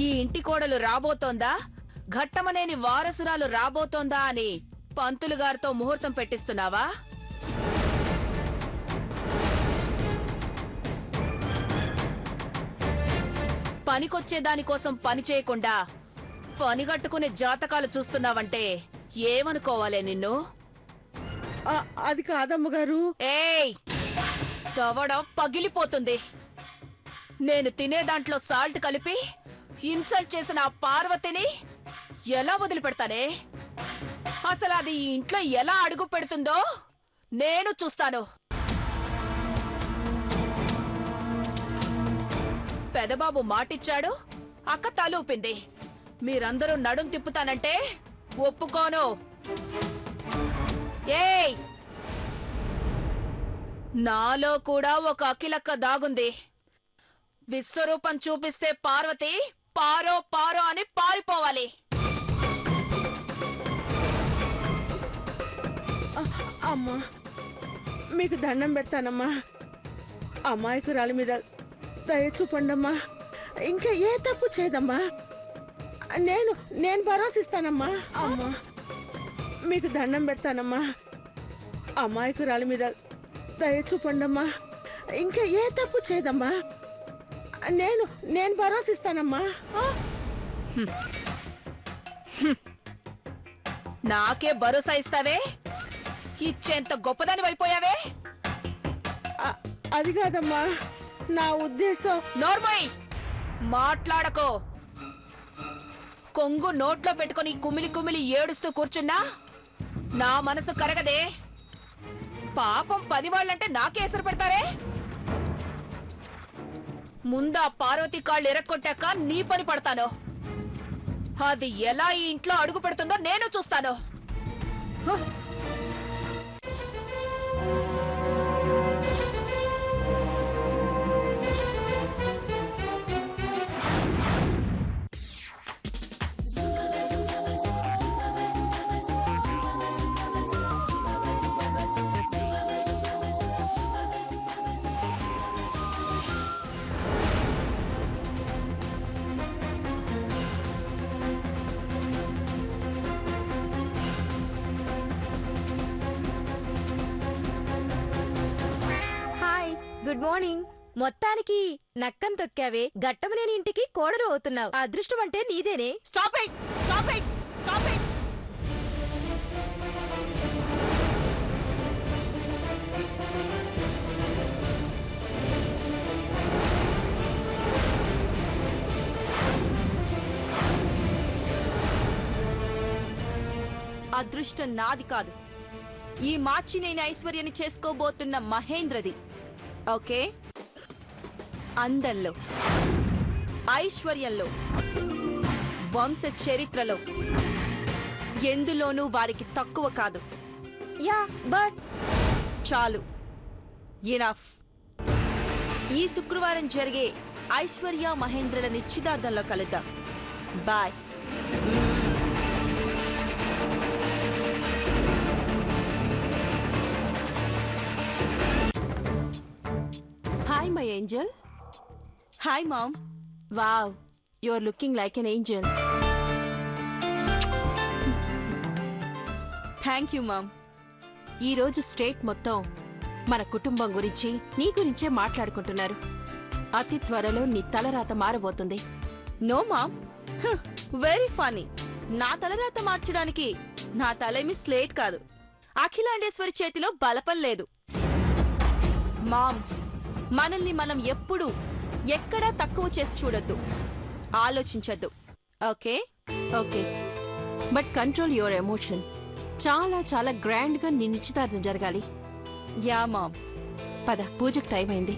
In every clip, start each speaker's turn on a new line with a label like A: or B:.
A: ఈ ఇంటి కోడలు రాబోతోందా, ఘట్టమనేని వారసురాలు రాబోతోందా అని పంతులు గారితో ముహూర్తం పెట్టిస్తున్నావా? పనికొచ్చే దానికోసం పని చేయకుండా పనిగట్టుకునే జాతకాలు చూస్తున్నావంటే ఏమనుకోవాలే నిన్ను?
B: అది కాదమ్మగారు.
A: ఏయ్, దవడ పగిలిపోతుంది. నేను తినే దాంట్లో సాల్ట్ కలిపి ఇన్సల్ట్ చేసిన ఆ పార్వతిని ఎలా వదిలిపెడతానే? అసలు అది ఈ ఇంట్లో ఎలా అడుగు పెడుతుందో నేను చూస్తాను. పెదబాబు మాటిచ్చాడు, అక్క తలూపింది. మీరందరూ నడుం తిప్పుతానంటే ఒప్పుకోను. ఏయ్, నాలో కూడా ఒక అఖిలక్క దాగుంది. విశ్వరూపం చూపిస్తే పార్వతి పారో పారో అని పారిపోవాలి.
B: అమ్మా, మీకు దండం పెడతానమ్మా. అమాయకురాలి మీద దయ చూపండమ్మా. ఇంకా ఏ తప్పు చేయదమ్మా. నేను భరోసిస్తానమ్మా. అమ్మా, మీకు దండం పెడతానమ్మా. అమాయకురాలి మీద దయ చూపండమ్మా. ఇంకా ఏ తప్పు చేయదమ్మా. నేను భరోసిస్తానమ్మా.
A: నాకే భరోసా ఇస్తావే? ఇచ్చేంత గొప్పదాని అయిపోయావే?
B: అది కాదమ్మా నా ఉద్దేశం.
A: నోర్మోయ్, మాట్లాడకో. కొంగు నోట్లో పెట్టుకుని కుమిలి కుమిలి ఏడుస్తూ కూర్చున్నా నా మనసు కరగదే. పాపం పనివాళ్ళంటే నాకే ఎసరు పెడతారే? ముందా పార్వతి కాళ్ళు ఎరక్కొట్టాక నీ పని పడతాను. అది ఎలా ఈ ఇంట్లో అడుగు పెడుతుందో నేను చూస్తాను.
C: Good morning. మొత్తానికి నక్కం తొక్కావే. గట్టమనేని ఇంటికి కోడలు అవుతున్నావు. అదృష్టం అంటే నీదేనే.
A: Stop it, stop it, stop it.
D: అదృష్టం నాది కాదు, ఈ మార్చి నేను ఐశ్వర్యని చేసుకోబోతున్న మహేంద్రది. ఓకే, అందంలో, ఐశ్వర్యంలో, వంశ చరిత్రలో ఎందులోనూ వారికి తక్కువ కాదు.
C: యా, బట్
D: చాలు, ఇనఫ్. ఈ శుక్రవారం జరిగే ఐశ్వర్య మహేంద్రల నిశ్చితార్థంలో కలుద్దాం. Bye.
C: Hi my angel.
D: Hi mom.
C: Wow, you are looking like an angel.
D: Thank you mom.
C: ఈరోజు స్టేట్ మొత్తం మన కుటుంబం గురించి, నీ గురించే మాట్లాడుకుంటున్నారు. అతి త్వరలో నీ తలరాత మారబోతుంది.
D: No ma'am, very funny. నా తలరాత మార్చడానికి నా తలేమి స్లేట్ కాదు. అఖిలాండేశ్వరి చేతిలో బలపం లేదు. మామ్, మనల్ని మనం ఎప్పుడూ ఎక్కడా తక్కువ చేసి చూడొద్దు, ఆలోచించొద్దు. Okay?
C: Okay, but control your emotion. చాలా చాలా గ్రాండ్ గా నీ నిశ్చితార్థం జరగాలి.
D: Yeah ma'am.
C: పద, పూజకు టైం అయింది.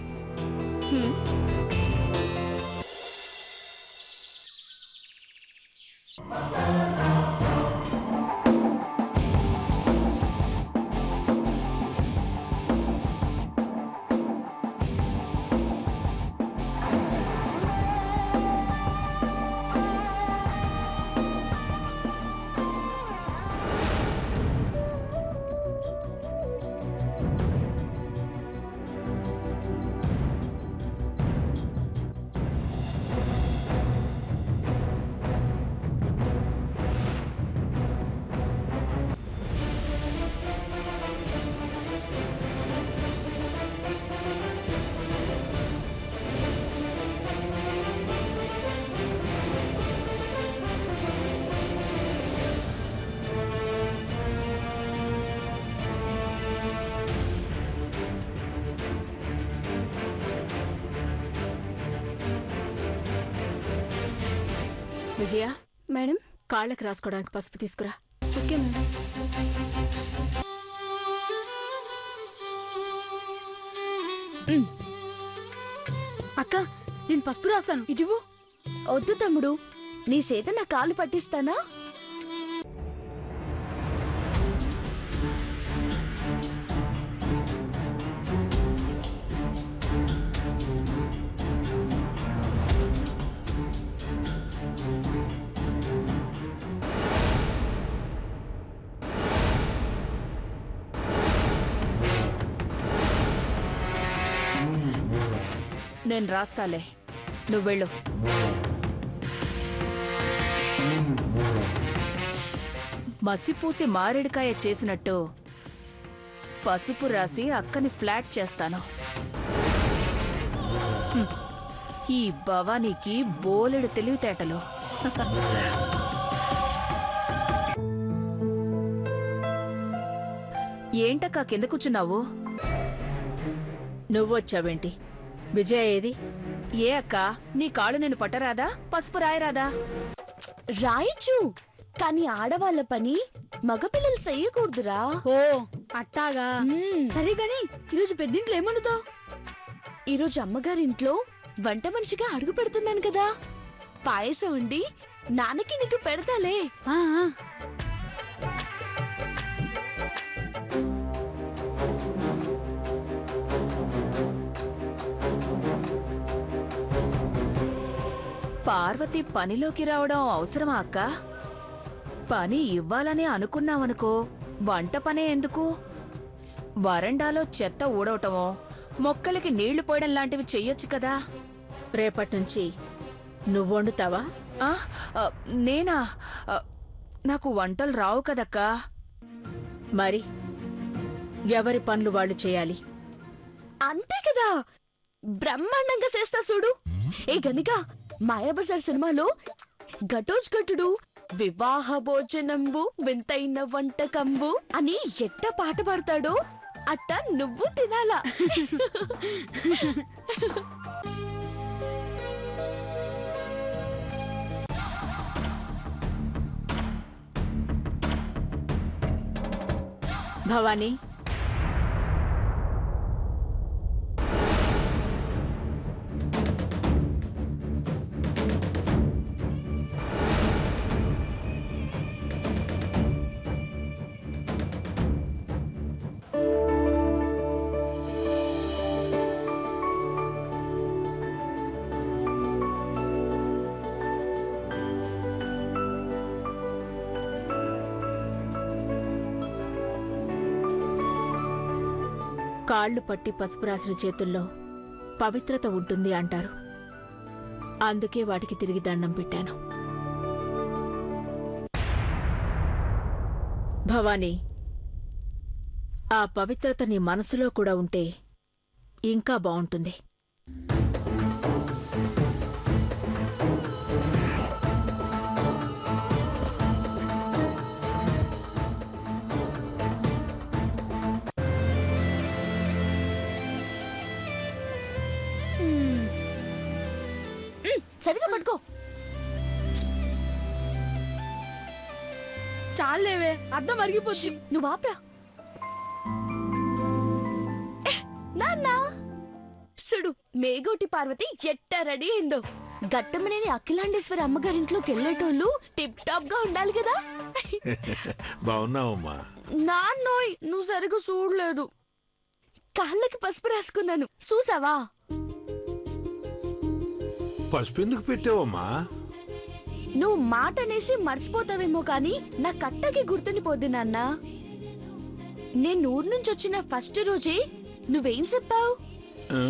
A: విజయ,
E: మేడం.
A: కాళ్ళకి రాసుకోవడానికి పసుపు తీసుకురా.
E: Okay madam. అక్క, నేను పసుపు రాస్తాను, ఇటువు. వద్దు తమ్ముడు, నీ చేత నా కాలు పట్టిస్తానా?
A: నేను రాస్తాలే, నువ్వు వెళ్ళు. మసిపూసి మారేడుకాయ చేసినట్టు పసుపు రాసి అక్కని ఫ్లాట్ చేస్తాను. ఈ భవానీకి బోలెడు తెలివితేటలు. ఏంటక్కా కింద కూర్చున్నావు? నువ్వొచ్చావేంటి? విజయ ఏది? ఏ అక్క, నీ కాళ్ళు నేను పట్టరాదా? పసుపు రాయరాదా?
E: రాయొచ్చు, కానీ ఆడవాళ్ళ పని మగపిల్లలు చెయ్యకూడదురా.
F: ఓ అట్టాగా. సరే గాని ఈరోజు పెద్దింట్లో ఏమనుతావు?
E: ఈరోజు అమ్మగారింట్లో వంట మనిషిగా అడుగు పెడుతున్నాను కదా, పాయసం ఉండి నాన్నకి నీకు పెడతాలే.
F: ఆ, ఆ.
A: పార్వతి పనిలోకి రావడం అవసరమా అక్క? పని ఇవ్వాలని అనుకున్నావనుకో, వంట పనే ఎందుకు? వరండాలో చెత్త ఊడవటమో, మొక్కలకి నీళ్లు పోయడం లాంటివి చెయ్యొచ్చు కదా. రేపట్నుంచి నువ్వు వండుతావా? నేనా? నాకు వంటలు రావు కదక్కా. మరి ఎవరి పనులు వాళ్ళు చేయాలి.
E: అంతే కదా, బ్రహ్మాండంగా చేస్తా చూడు. ఏ గనిక, మాయాబజార్ సినిమాలో ఘటోజ్ ఘటుడు వివాహ భోజనంబు వింతైన వంటకంబు అని ఎట్ట పాట పాడతాడో అట్ట నువ్వు తినాలా.
A: భవానీ, కాళ్ళు పట్టి పసుపు రాసిన చేతుల్లో పవిత్రత ఉంటుంది అంటారు. అందుకే వాటికి తిరిగి దండం పెట్టాను. భవానీ, ఆ పవిత్రత నీ మనసులో కూడా ఉంటే ఇంకా బావుంటుంది.
E: సరిగా పట్టుకో.
F: చాలేవే, అద్దం అరిగిపోద్ది.
E: నువ్వు ఆప్రా. నాన్న సుడు, మేగోటి పార్వతి ఎట్ట రెడీ అయిందో. గట్టమనేని అఖిలాండేశ్వరి అమ్మగారింట్లోకి వెళ్ళేటోళ్ళు టిప్ టాప్ గా ఉండాలి కదా.
G: బాగున్నావమ్మా?
E: నాన్నోయ్, నువ్వు సరిగా చూడలేదు. కాళ్ళకి పసుపు రాసుకున్నాను, చూసావా?
G: పసుపు ఎందుకు పెట్టావమ్మా?
E: నువ్వు మాట అనేసి మర్చిపోతావేమో కాని నా కట్టకి గుర్తుండిపోద్ది నాన్న. నేను ఊరు నుంచి వచ్చిన ఫస్ట్ రోజే నువ్వేం చెప్పావు?
G: ఆ?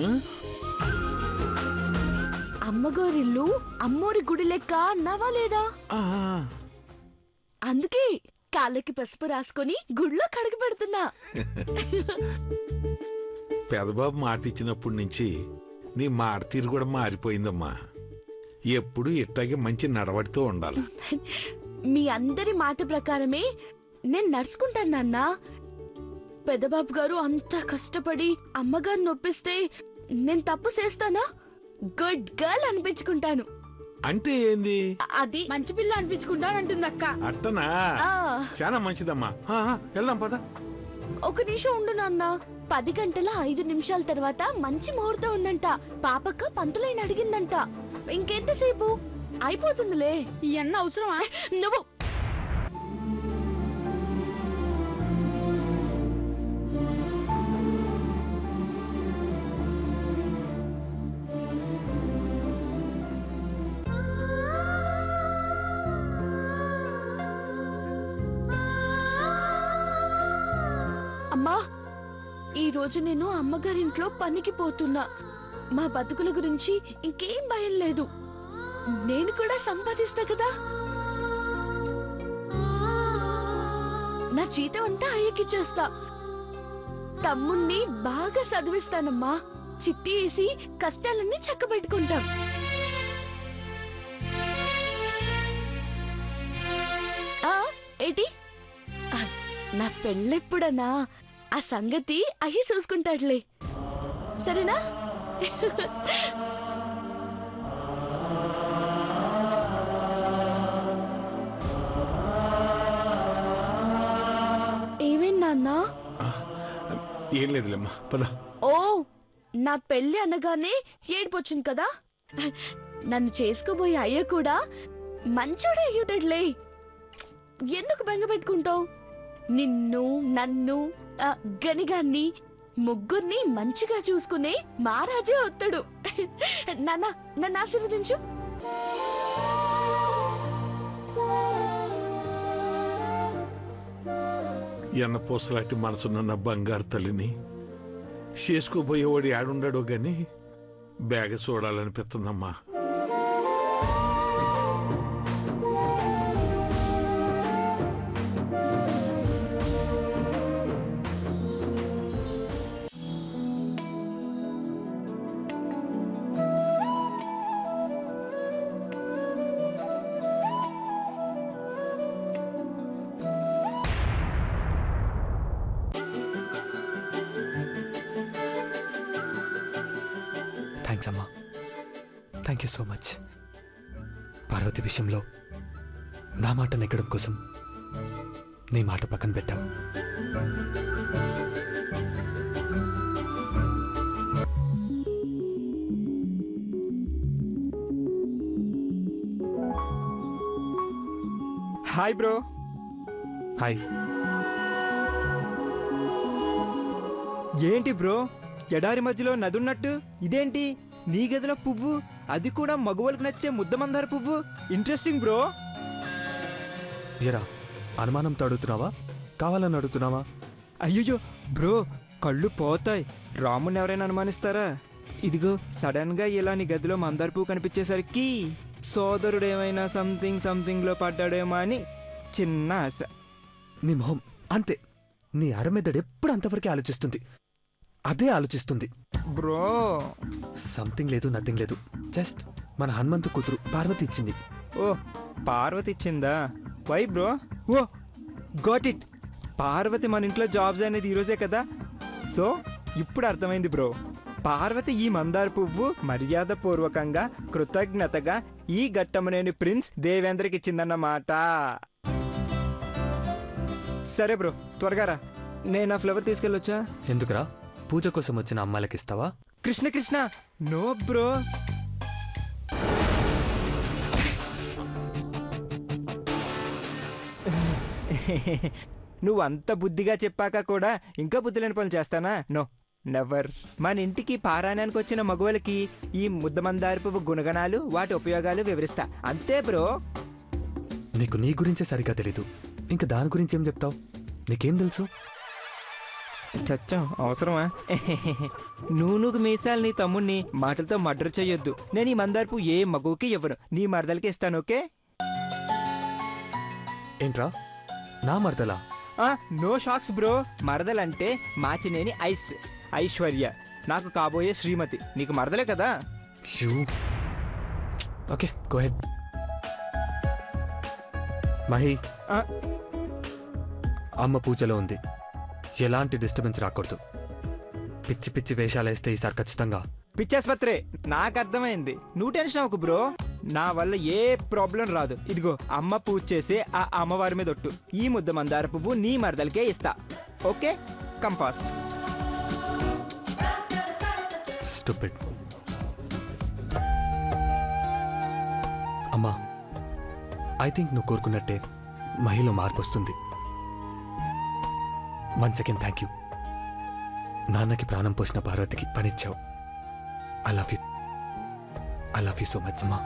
E: అమ్మగారిల్లు అమ్మోరి గుడి లెక్క అన్నావా లేదా?
G: ఆ,
E: అందుకే కాళ్ళకి పసుపు రాసుకొని గుడిలో కడుగు పెడుతున్నా.
G: పెదబాబు మాట ఇచ్చినప్పటి నుంచి నీ మాట తీరు కూడా మారిపోయిందమ్మా. ఎప్పుడు ఇట్టాగే మంచి నడవడితో ఉండాలి.
E: మీ అందరి మాట ప్రకారమే నేను నడుచుకుంటాను నాన్న. పెద్దబాబు గారు అంత కష్టపడి అమ్మగారు నొప్పిస్తే నేను తప్పు చేస్తానా? గుడ్ గర్ల్ అనిపించుకుంటాను.
G: అంటే ఏంది?
E: అది
F: మంచి పిల్ల అనిపించుకుంటానంటుంది అక్క.
G: అట్టనా?
E: ఆ,
G: చాలా మంచిదమ్మా. వెళ్దాం పద.
E: ఒక నిమిషం ఉండు నాన్న. 10 గంటల 5 నిమిషాల తర్వాత మంచి ముహూర్తం ఉందంట. పాపక్క పంతులైన అడిగిందంట. ఇంకెంతసేపు అయిపోతుందిలే.
F: ఈ అన్న అవసరమా?
E: నువ్వు అమ్మా, ఈ రోజు నేను అమ్మగారింట్లో పనికి పోతున్నా. మా బతుకుల గురించి ఇంకేం భయం లేదు. నేను కూడా సంపాదిస్తా కదా. నా జీతం అంతా అయ్యకిచ్చేస్తా. తమ్ముణ్ణి బాగా చదివిస్తానమ్మా. చిట్టి వేసి కష్టాలన్నీ చక్కబెట్టుకుంటాం. ఏంటి? నా పెళ్ళెప్పుడన్నా? ఆ సంగతి అయ్యి చూసుకుంటాడులే, సరేనా? ఏమైందన్నా?
G: ఏం లేదులేమ్మా పద.
E: ఓ, నా పెళ్లి అనగానే ఏడిపొచ్చింది కదా. నన్ను చేసుకోబోయే అయ్య కూడా మంచోడే అయ్యుతాడులే. ఎందుకు బెంగ పెట్టుకుంటావు? నిన్ను, నన్ను, గనిగాన్ని, ముగ్గురిని మంచిగా చూసుకునే మహారాజే వస్తాడు. నాన్న, నన్ను ఆశీర్వదించు.
G: ఎన్నపోసలాంటి మనసున్న నా బంగారు తల్లిని చేసుకోబోయేవాడు ఏడుండాడో గాని బ్యాగ చూడాలనిపిస్తుందమ్మా.
H: థ్యాంక్స్ అమ్మా, thank you so much. Parvati విషయంలో నా మాట నెగ్గడం కోసం నీ మాట పక్కన పెట్టావు.
I: Hi bro.
H: హాయ్.
I: ఏంటి బ్రో ఎడారి మధ్యలో నదున్నట్టు? ఇదేంటి నీ గదిలో పువ్వు, అది కూడా మగవాళ్ళకి నచ్చే ముద్దమందార పువ్వు? Interesting bro.
H: ఎరా, అనుమానంతో అడుగుతున్నావా, కావాలని అడుగుతున్నావా?
I: అయ్యో బ్రో, కళ్ళు పోతాయి. రాముని ఎవరైనా అనుమానిస్తారా? ఇదిగో సడన్ గా ఇలా నీ గదిలో మందార పువ్వు కనిపించేసరికి సోదరుడేమైనా సంథింగ్ లో పడ్డాడేమో అని చిన్న ఆశ.
H: నీ మొహం అంతే. నీ అరమెదడు ఎప్పుడు అంతవరకే ఆలోచిస్తుంది, అదే ఆలోచిస్తుంది.
I: బ్రో
H: సంథింగ్ లేదు, నథింగ్ లేదు. జస్ట్ మన హనుమంతు కూతురు పార్వతి ఇచ్చింది.
I: ఓ, పార్వతి ఇచ్చిందా? Why bro? Oh got it. Parvati మన ఇంట్లో జాబ్స్ అనేది ఈరోజే కదా, సో ఇప్పుడు అర్థమైంది బ్రో. పార్వతి ఈ మందార పువ్వు మర్యాద పూర్వకంగా కృతజ్ఞతగా ఈ ఘట్టమనేని ప్రిన్స్ దేవేంద్రకి ఇచ్చిందన్నమాట. సరే బ్రో, త్వరగా రా. నేను ఆ ఫ్లవర్ తీసుకెళ్ళొచ్చా?
H: ఎందుకురా, పూజ కోసం వచ్చిన అమ్మాయిలకి ఇస్తావా?
I: Krishna Krishna, no bro. నువ్వు అంత బుద్ధిగా చెప్పాక కూడా ఇంకా బుద్ధి లేని పనులు చేస్తానా? No, never. మన ఇంటికి పారాయణానికి వచ్చిన మగవాళ్ళకి ఈ ముద్దమందారి పువ్వు గుణగణాలు, వాటి ఉపయోగాలు వివరిస్తా, అంతే బ్రో.
H: నీకు నీ గురించే సరిగ్గా తెలీదు, ఇంకా దాని గురించి ఏం చెప్తావు? నీకేం తెలుసు?
I: చచ్చం అవసరమా? నువ్వు మీసాలు నీ తమ్ముణ్ణి మాటలతో మర్డర్ చెయ్యొద్దు. నేను ఈ మందార్పు ఏ మగువుకి ఇవ్వను, నీ మరదలకి ఇస్తాను, ఓకే?
H: ఏంట్రా, నా మరదలా?
I: No shocks bro. మరదలంటే మాచినేని ఐశ్వర్య, నాకు కాబోయే శ్రీమతి. నీకు మరదలే కదా.
H: Okay, go head. మహి, అమ్మ పూజలో ఉంది, ఎలాంటి డిస్టర్బెన్స్ రాకూడదు. పిచ్చి పిచ్చి వేషాలు వేస్తే ఈసారి ఖచ్చితంగా
I: పిచ్చాస్పత్రే. నాకు అర్థమైంది, నువ్వు టెన్షన్ అవ్వకు బ్రో. నా వల్ల ఏ ప్రాబ్లం రాదు. ఇదిగో అమ్మ పూజ చేసే ఆ అమ్మవారి మీద ఒట్టు. ఈ ముద్ద మందార పువ్వు నీ మరదలకే ఇస్తా. Okay, come fast.
H: స్టూపిడ్. అమ్మా, ఐ థింక్ నువ్వు కోరుకున్నట్టే మహిళలో మార్పు వస్తుంది. One second, thank you. నాన్నకి ప్రాణం పోసిన పార్వతికి పనిచ్చావు. I love you. I love you so much అమ్మా.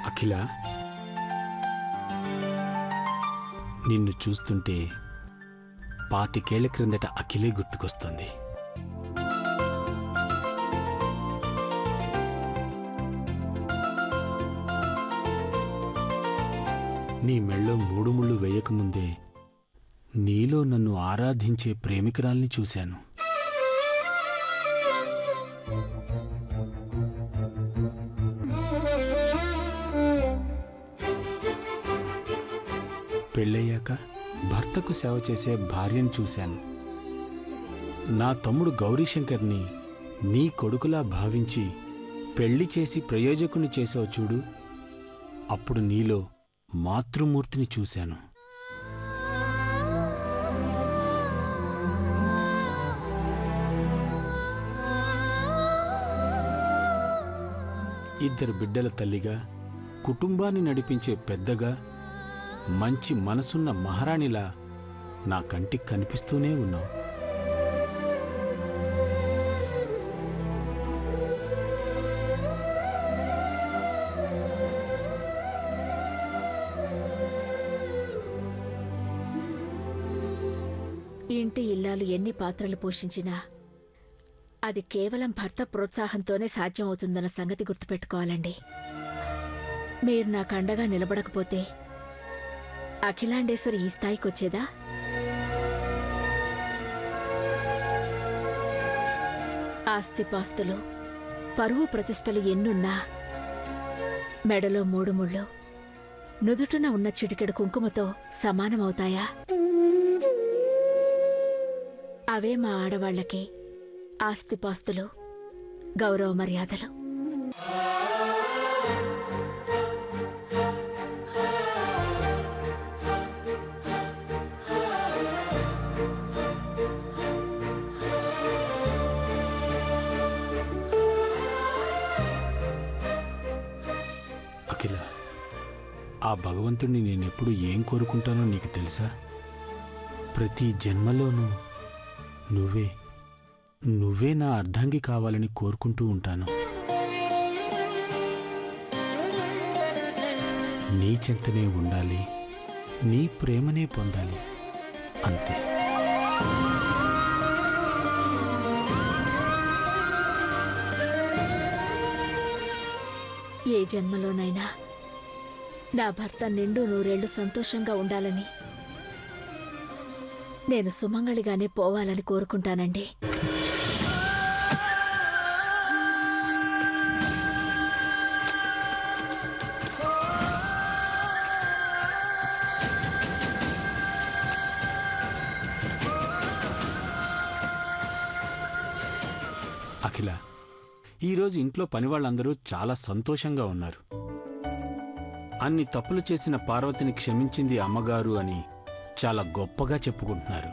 J: అఖిల, నిన్ను చూస్తుంటే 25 ఏళ్ల క్రిందట అఖిలే గుర్తుకొస్తుంది. నీ మెళ్ళో 3 ముళ్ళు వేయకముందే నీలో నన్ను ఆరాధించే ప్రేమికురాల్ని చూశాను. పెళ్ళయ్యాక భర్తకు సేవ చేసే భార్యను చూశాను. నా తమ్ముడు గౌరీశంకర్ని నీ కొడుకులా భావించి పెళ్లి చేసి ప్రయోజకుని చేసావు చూడు, అప్పుడు నీలో మాతృమూర్తిని చూశాను. ఇద్దరు బిడ్డల తల్లిగా, కుటుంబాన్ని నడిపించే పెద్దగా, మంచి మనసున్న మహారాణిలా నా కంటికి కనిపిస్తూనే ఉన్నావు.
E: ఇంటి ఇల్లాలు ఎన్ని పాత్రలు పోషించినా అది కేవలం భర్త ప్రోత్సాహంతోనే సాధ్యమవుతుందన్న సంగతి గుర్తుపెట్టుకోవాలండి. మీరు నాకు అండగా నిలబడకపోతే అఖిలాండేశ్వరి ఈ స్థాయికొచ్చేదా? ఆస్తిపాస్తులు, పరువు ప్రతిష్టలు ఎన్నున్నా మెడలో 3 ముళ్ళు, నుదుటున ఉన్న చిటికెడు కుంకుమతో సమానమవుతాయా? అవే మా ఆడవాళ్లకి ఆస్తిపాస్తులు, గౌరవ మర్యాదలు.
J: అఖిల, ఆ భగవంతుణ్ణి నేనెప్పుడు ఏం కోరుకుంటానో నీకు తెలుసా? ప్రతి జన్మలోనూ నువ్వే నా అర్ధాంగి కావాలని కోరుకుంటూ ఉంటాను. నీ చెంతనే ఉండాలి, నీ ప్రేమనే పొందాలి, అంతే.
E: ఏ జన్మలోనైనా నా భర్త నిండు 100 ఏళ్లు సంతోషంగా ఉండాలని, నేను సుమంగళిగానే పోవాలని కోరుకుంటానండి.
J: అఖిల, ఈరోజు ఇంట్లో పనివాళ్ళందరూ చాలా సంతోషంగా ఉన్నారు. అన్ని తప్పులు చేసిన పార్వతిని క్షమించింది అమ్మగారు అని చాలా గొప్పగా చెప్పుకుంటున్నారు.